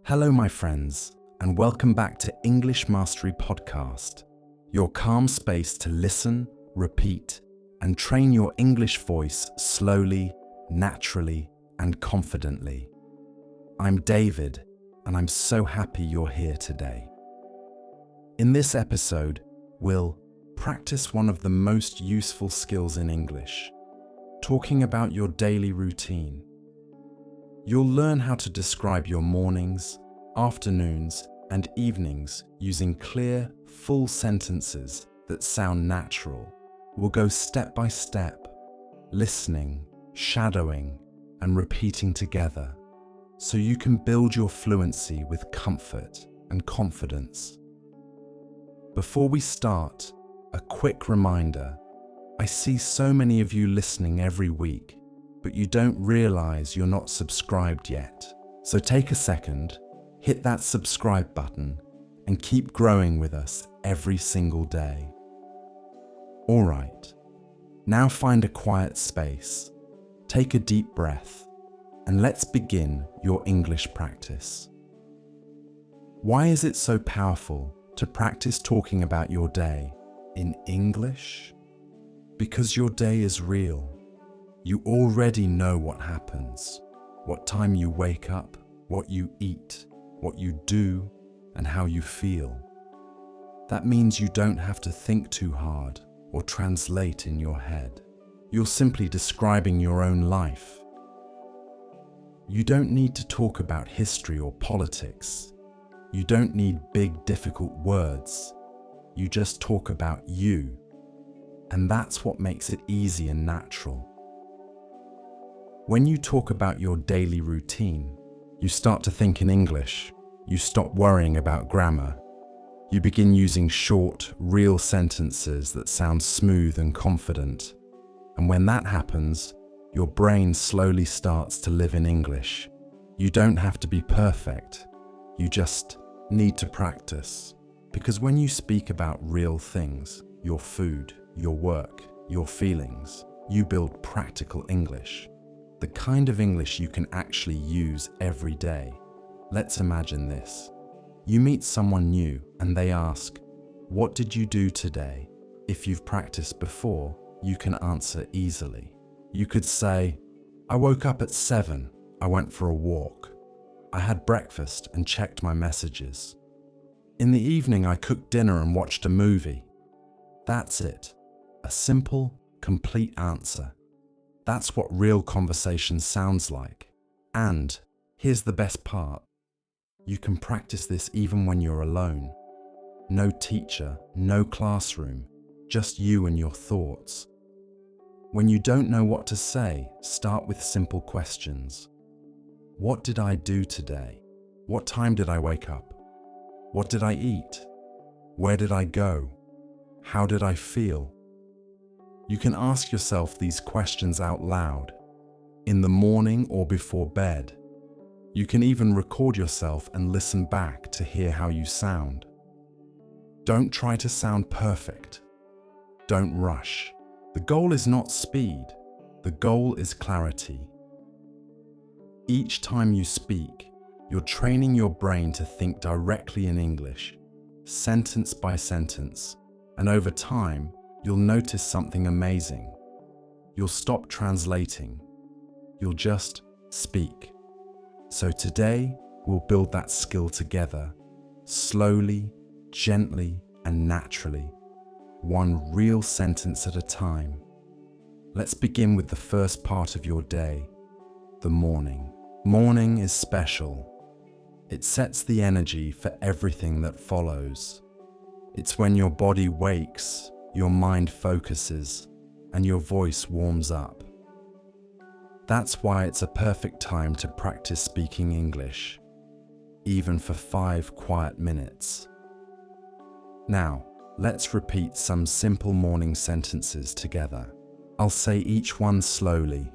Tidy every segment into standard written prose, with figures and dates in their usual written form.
Hello, my friends, and welcome back to English Mastery Podcast, your calm space to listen, repeat, and train your English voice slowly, naturally, and confidently. I'm David, and I'm so happy you're here today. In this episode, we'll practice one of the most useful skills in English, talking about your daily routine. You'll learn how to describe your mornings, afternoons, and evenings using clear, full sentences that sound natural. We'll go step by step, listening, shadowing, and repeating together, so you can build your fluency with comfort and confidence. Before we start, a quick reminder. I see so many of you listening every week, but you don't realize you're not subscribed yet. So take a second, hit that subscribe button, and keep growing with us every single day. All right, now find a quiet space, take a deep breath, and let's begin your English practice. Why is it so powerful to practice talking about your day in English? Because your day is real. You already know what happens, what time you wake up, what you eat, what you do, and how you feel. That means you don't have to think too hard or translate in your head. You're simply describing your own life. You don't need to talk about history or politics. You don't need big, difficult words. You just talk about you. And that's what makes it easy and natural. When you talk about your daily routine, you start to think in English. You stop worrying about grammar. You begin using short, real sentences that sound smooth and confident. And when that happens, your brain slowly starts to live in English. You don't have to be perfect. You just need to practice. Because when you speak about real things, your food, your work, your feelings, you build practical English. The kind of English you can actually use every day. Let's imagine this. You meet someone new and they ask, "What did you do today?" If you've practiced before, you can answer easily. You could say, "I woke up at 7. I went for a walk. I had breakfast and checked my messages. In the evening, I cooked dinner and watched a movie." That's it. A simple, complete answer. That's what real conversation sounds like. And here's the best part. You can practice this even when you're alone. No teacher, no classroom, just you and your thoughts. When you don't know what to say, start with simple questions. What did I do today? What time did I wake up? What did I eat? Where did I go? How did I feel? You can ask yourself these questions out loud, in the morning or before bed. You can even record yourself and listen back to hear how you sound. Don't try to sound perfect. Don't rush. The goal is not speed. The goal is clarity. Each time you speak, you're training your brain to think directly in English, sentence by sentence, and over time, you'll notice something amazing. You'll stop translating. You'll just speak. So today, we'll build that skill together, slowly, gently, and naturally, one real sentence at a time. Let's begin with the first part of your day, the morning. Morning is special. It sets the energy for everything that follows. It's when your body wakes, your mind focuses, and your voice warms up. That's why it's a perfect time to practice speaking English, even for 5 quiet minutes. Now, let's repeat some simple morning sentences together. I'll say each one slowly.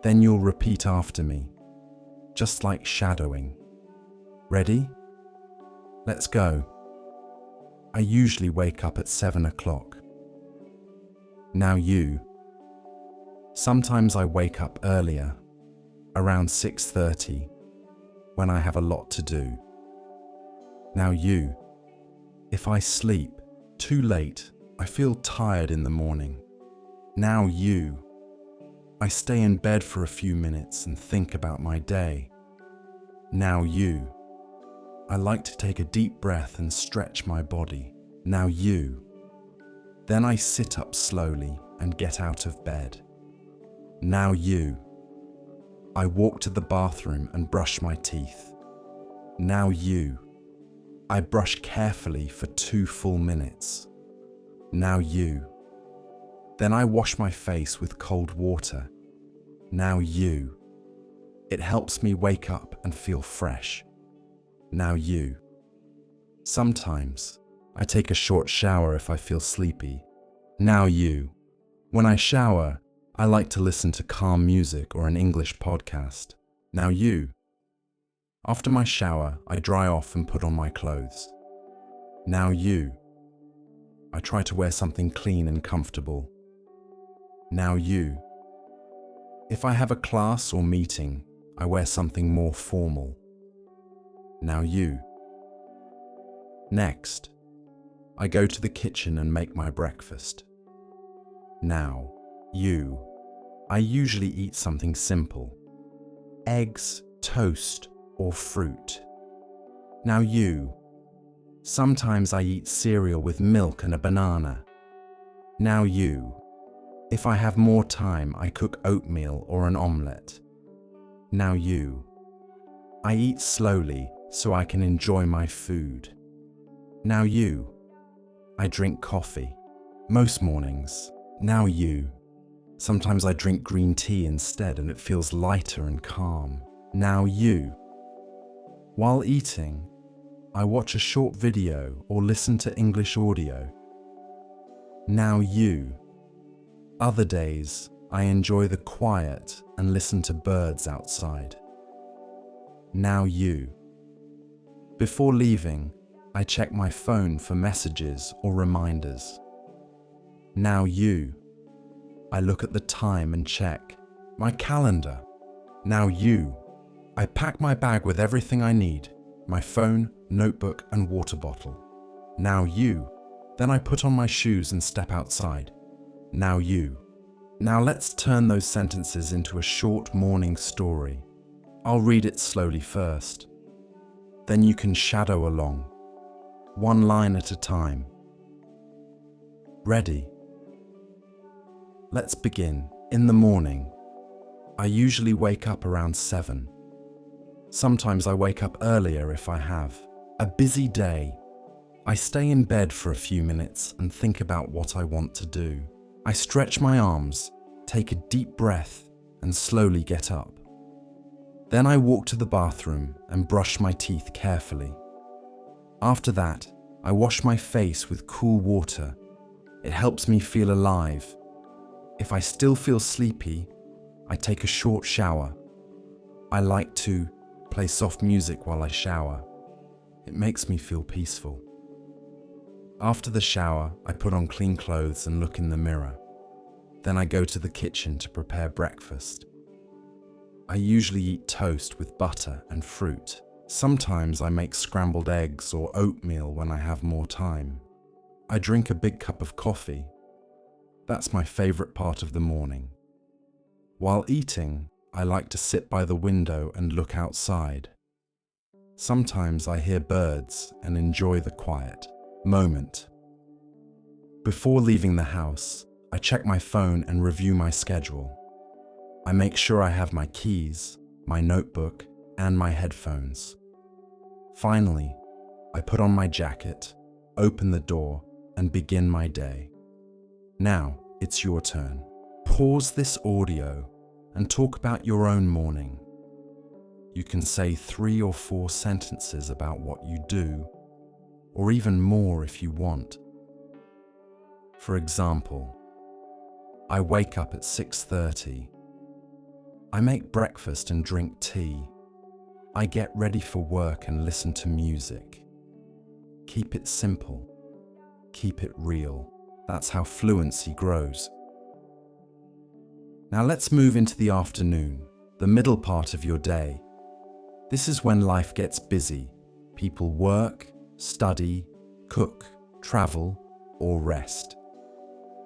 Then you'll repeat after me, just like shadowing. Ready? Let's go. I usually wake up at 7 o'clock. Now you. Sometimes I wake up earlier, around 6:30. when I have a lot to do. Now you. If I sleep too late, I feel tired in the morning. Now you. I stay in bed for a few minutes and think about my day. Now you. I like to take a deep breath and stretch my body. Now you. Then I sit up slowly and get out of bed. Now you. I walk to the bathroom and brush my teeth. Now you. I brush carefully for 2 full minutes. Now you. Then I wash my face with cold water. Now you. It helps me wake up and feel fresh. Now you. Sometimes I take a short shower if I feel sleepy. Now you. When I shower, I like to listen to calm music or an English podcast. Now you. After my shower, I dry off and put on my clothes. Now you. I try to wear something clean and comfortable. Now you. If I have a class or meeting, I wear something more formal. Now you. Next, I go to the kitchen and make my breakfast. Now you. I usually eat something simple. Eggs, toast, or fruit. Now you. Sometimes I eat cereal with milk and a banana. Now you. If I have more time, I cook oatmeal or an omelette. Now you. I eat slowly so I can enjoy my food. Now you. I drink coffee. Most mornings. Now you. Sometimes I drink green tea instead and it feels lighter and calm. Now you. While eating, I watch a short video or listen to English audio. Now you. Other days, I enjoy the quiet and listen to birds outside. Now you. Before leaving, I check my phone for messages or reminders. Now you. I look at the time and check my calendar. Now you. I pack my bag with everything I need, my phone, notebook, and water bottle. Now you. Then I put on my shoes and step outside. Now you. Now let's turn those sentences into a short morning story. I'll read it slowly first. Then you can shadow along, one line at a time. Ready? Let's begin. In the morning, I usually wake up around 7. Sometimes I wake up earlier if I have a busy day. I stay in bed for a few minutes and think about what I want to do. I stretch my arms, take a deep breath, and slowly get up. Then I walk to the bathroom and brush my teeth carefully. After that, I wash my face with cool water. It helps me feel alive. If I still feel sleepy, I take a short shower. I like to play soft music while I shower. It makes me feel peaceful. After the shower, I put on clean clothes and look in the mirror. Then I go to the kitchen to prepare breakfast. I usually eat toast with butter and fruit. Sometimes I make scrambled eggs or oatmeal when I have more time. I drink a big cup of coffee. That's my favorite part of the morning. While eating, I like to sit by the window and look outside. Sometimes I hear birds and enjoy the quiet moment. Before leaving the house, I check my phone and review my schedule. I make sure I have my keys, my notebook, and my headphones. Finally, I put on my jacket, open the door, and begin my day. Now, it's your turn. Pause this audio and talk about your own morning. You can say 3 or 4 sentences about what you do, or even more if you want. For example, I wake up at 6:30. I make breakfast and drink tea. I get ready for work and listen to music. Keep it simple. Keep it real. That's how fluency grows. Now let's move into the afternoon, the middle part of your day. This is when life gets busy. People work, study, cook, travel, or rest.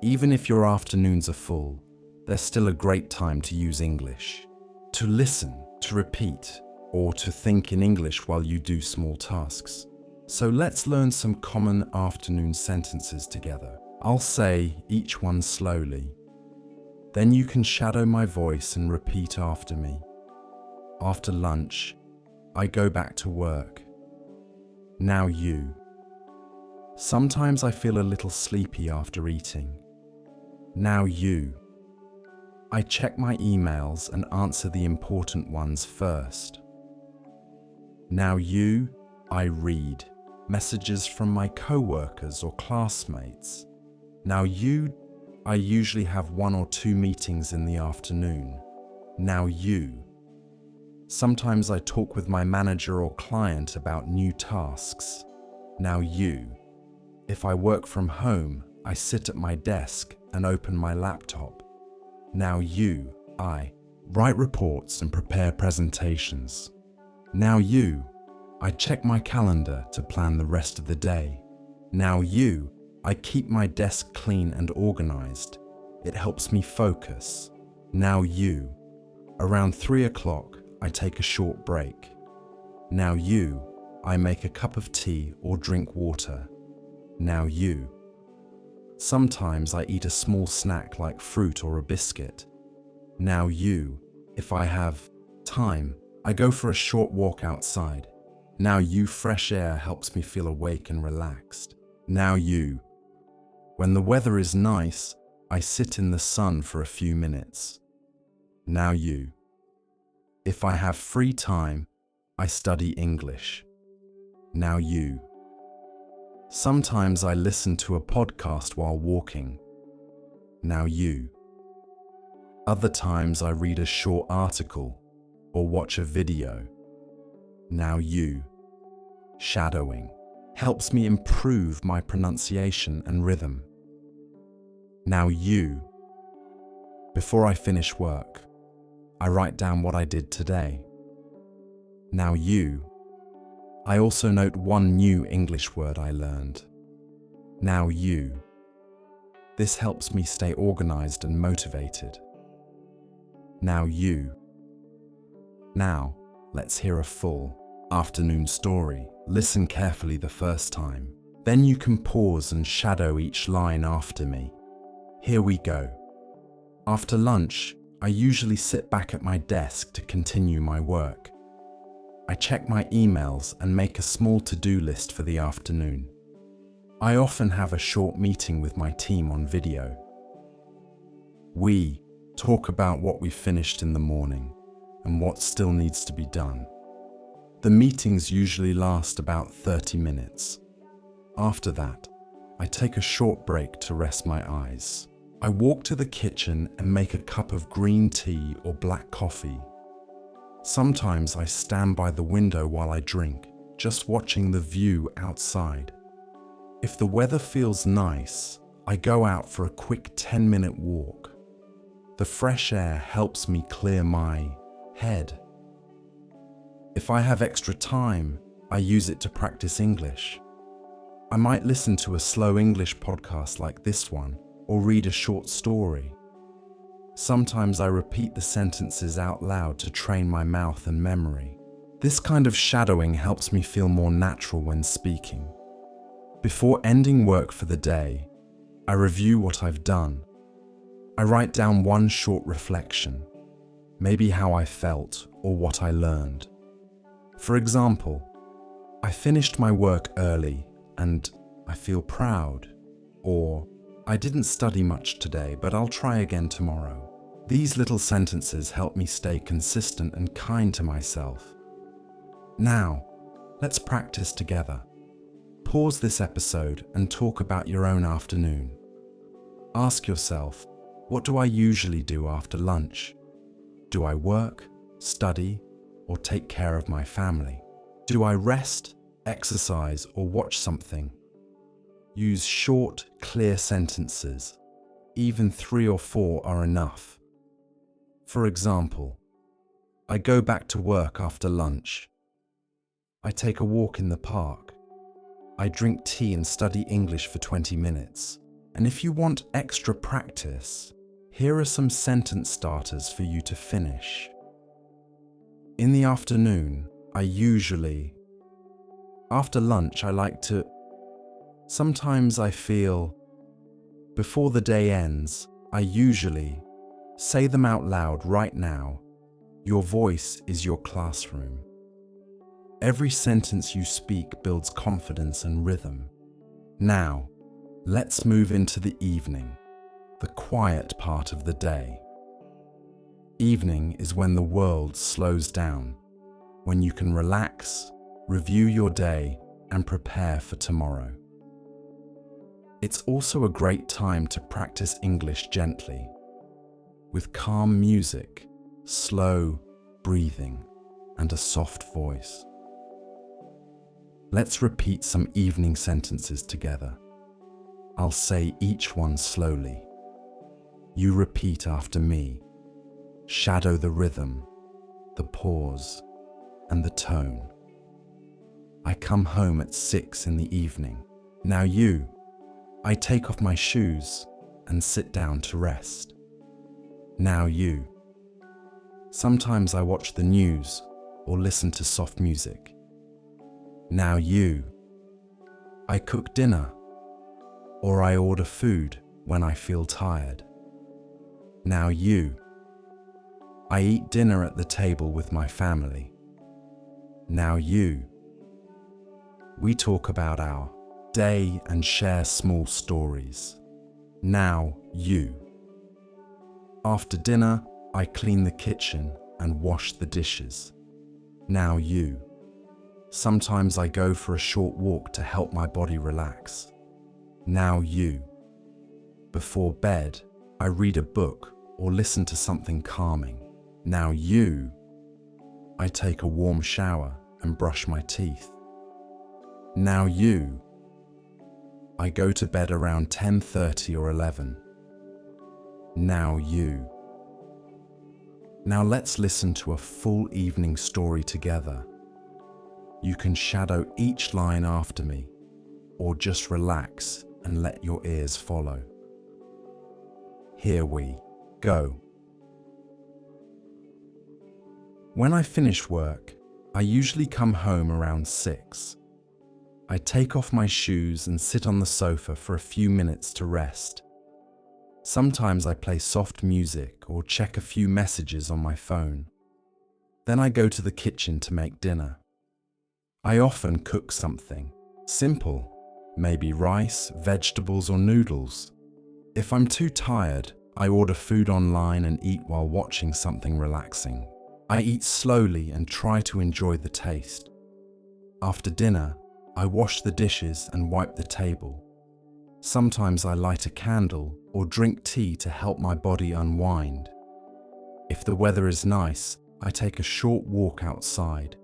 Even if your afternoons are full, there's still a great time to use English. To listen, to repeat, or to think in English while you do small tasks. So let's learn some common afternoon sentences together. I'll say each one slowly. Then you can shadow my voice and repeat after me. After lunch, I go back to work. Now you. Sometimes I feel a little sleepy after eating. Now you. I check my emails and answer the important ones first. Now you. I read messages from my co-workers or classmates. Now you. I usually have 1 or 2 meetings in the afternoon. Now you. Sometimes I talk with my manager or client about new tasks. Now you. If I work from home, I sit at my desk and open my laptop. Now you. I write reports and prepare presentations. Now you. I check my calendar to plan the rest of the day. Now you. I keep my desk clean and organized. It helps me focus. Now you. Around 3 o'clock, I take a short break. Now you. I make a cup of tea or drink water. Now you. Sometimes I eat a small snack like fruit or a biscuit. Now you. If I have time, I go for a short walk outside. Now you. Fresh air helps me feel awake and relaxed. Now you. When the weather is nice, I sit in the sun for a few minutes. Now you. If I have free time, I study English. Now you. Sometimes I listen to a podcast while walking. Now you. Other times I read a short article or watch a video. Now you. Shadowing helps me improve my pronunciation and rhythm. Now you. Before I finish work, I write down what I did today. Now you. I also note one new English word I learned. Now you. This helps me stay organized and motivated. Now you. Now, let's hear a full afternoon story. Listen carefully the first time. Then you can pause and shadow each line after me. Here we go. After lunch, I usually sit back at my desk to continue my work. I check my emails and make a small to-do list for the afternoon. I often have a short meeting with my team on video. We talk about what we finished in the morning and what still needs to be done. The meetings usually last about 30 minutes. After that, I take a short break to rest my eyes. I walk to the kitchen and make a cup of green tea or black coffee. Sometimes I stand by the window while I drink, just watching the view outside. If the weather feels nice, I go out for a quick 10-minute walk. The fresh air helps me clear my head. If I have extra time, I use it to practice English. I might listen to a slow English podcast like this one, or read a short story. Sometimes I repeat the sentences out loud to train my mouth and memory. This kind of shadowing helps me feel more natural when speaking. Before ending work for the day, I review what I've done. I write down one short reflection, maybe how I felt or what I learned. For example, I finished my work early and I feel proud, or I didn't study much today, but I'll try again tomorrow. These little sentences help me stay consistent and kind to myself. Now, let's practice together. Pause this episode and talk about your own afternoon. Ask yourself, what do I usually do after lunch? Do I work, study, or take care of my family? Do I rest, exercise, or watch something? Use short, clear sentences. Even 3 or 4 are enough. For example, I go back to work after lunch. I take a walk in the park. I drink tea and study English for 20 minutes. And if you want extra practice, here are some sentence starters for you to finish. In the afternoon, after lunch, I like to. Sometimes I feel. Before the day ends, I usually. Say them out loud right now. Your voice is your classroom. Every sentence you speak builds confidence and rhythm. Now, let's move into the evening, the quiet part of the day. Evening is when the world slows down, when you can relax, review your day, and prepare for tomorrow. It's also a great time to practice English gently, with calm music, slow breathing, and a soft voice. Let's repeat some evening sentences together. I'll say each one slowly. You repeat after me. Shadow the rhythm, the pause, and the tone. I come home at 6 in the evening. Now you. I take off my shoes and sit down to rest. Now you. Sometimes I watch the news or listen to soft music. Now you. I cook dinner or I order food when I feel tired. Now you. I eat dinner at the table with my family. Now you. We talk about our day and share small stories. Now you. After dinner, I clean the kitchen and wash the dishes. Now you. Sometimes I go for a short walk to help my body relax. Now you. Before bed, I read a book or listen to something calming. Now you. I take a warm shower and brush my teeth. Now you. I go to bed around 10:30 or 11. Now you. Now let's listen to a full evening story together. You can shadow each line after me, or just relax and let your ears follow. Here we go. When I finish work, I usually come home around 6. I take off my shoes and sit on the sofa for a few minutes to rest. Sometimes I play soft music or check a few messages on my phone. Then I go to the kitchen to make dinner. I often cook something simple, maybe rice, vegetables, or noodles. If I'm too tired, I order food online and eat while watching something relaxing. I eat slowly and try to enjoy the taste. After dinner, I wash the dishes and wipe the table. Sometimes I light a candle or drink tea to help my body unwind. If the weather is nice, I take a short walk outside.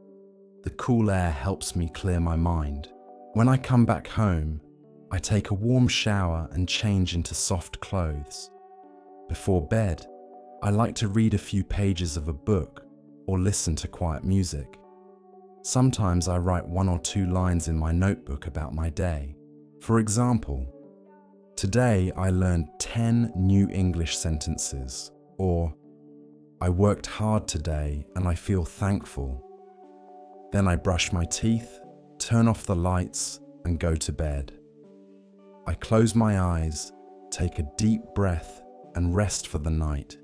The cool air helps me clear my mind. When I come back home, I take a warm shower and change into soft clothes. Before bed, I like to read a few pages of a book or listen to quiet music. Sometimes I write 1 or 2 lines in my notebook about my day. For example, today I learned 10 new English sentences, or I worked hard today and I feel thankful. Then I brush my teeth, turn off the lights, and go to bed. I close my eyes, take a deep breath, and rest for the night.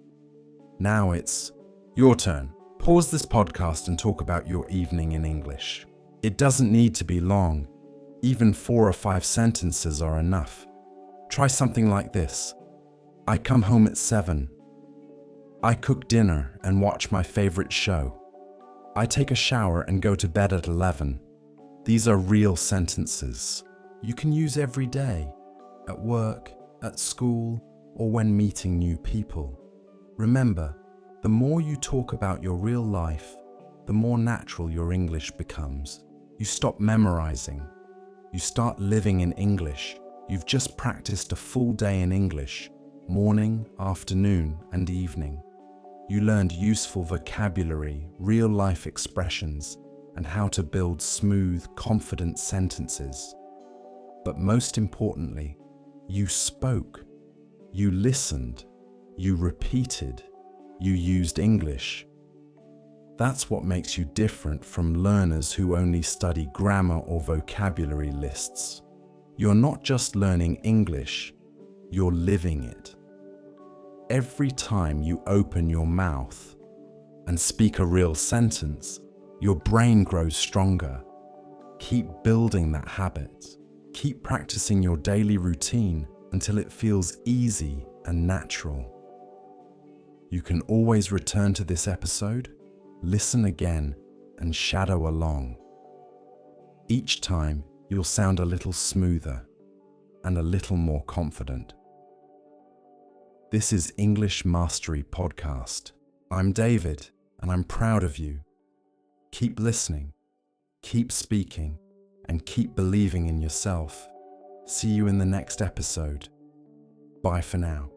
Now it's your turn. Pause this podcast and talk about your evening in English. It doesn't need to be long. Even 4 or 5 sentences are enough. Try something like this. I come home at 7. I cook dinner and watch my favorite show. I take a shower and go to bed at 11. These are real sentences. You can use every day, at work, at school, or when meeting new people. Remember, the more you talk about your real life, the more natural your English becomes. You stop memorizing. You start living in English. You've just practiced a full day in English, morning, afternoon, and evening. You learned useful vocabulary, real-life expressions, and how to build smooth, confident sentences. But most importantly, you spoke. You listened. You repeated. You used English. That's what makes you different from learners who only study grammar or vocabulary lists. You're not just learning English, you're living it. Every time you open your mouth and speak a real sentence, your brain grows stronger. Keep building that habit. Keep practicing your daily routine until it feels easy and natural. You can always return to this episode, listen again, and shadow along. Each time, you'll sound a little smoother and a little more confident. This is English Mastery Podcast. I'm David, and I'm proud of you. Keep listening, keep speaking, and keep believing in yourself. See you in the next episode. Bye for now.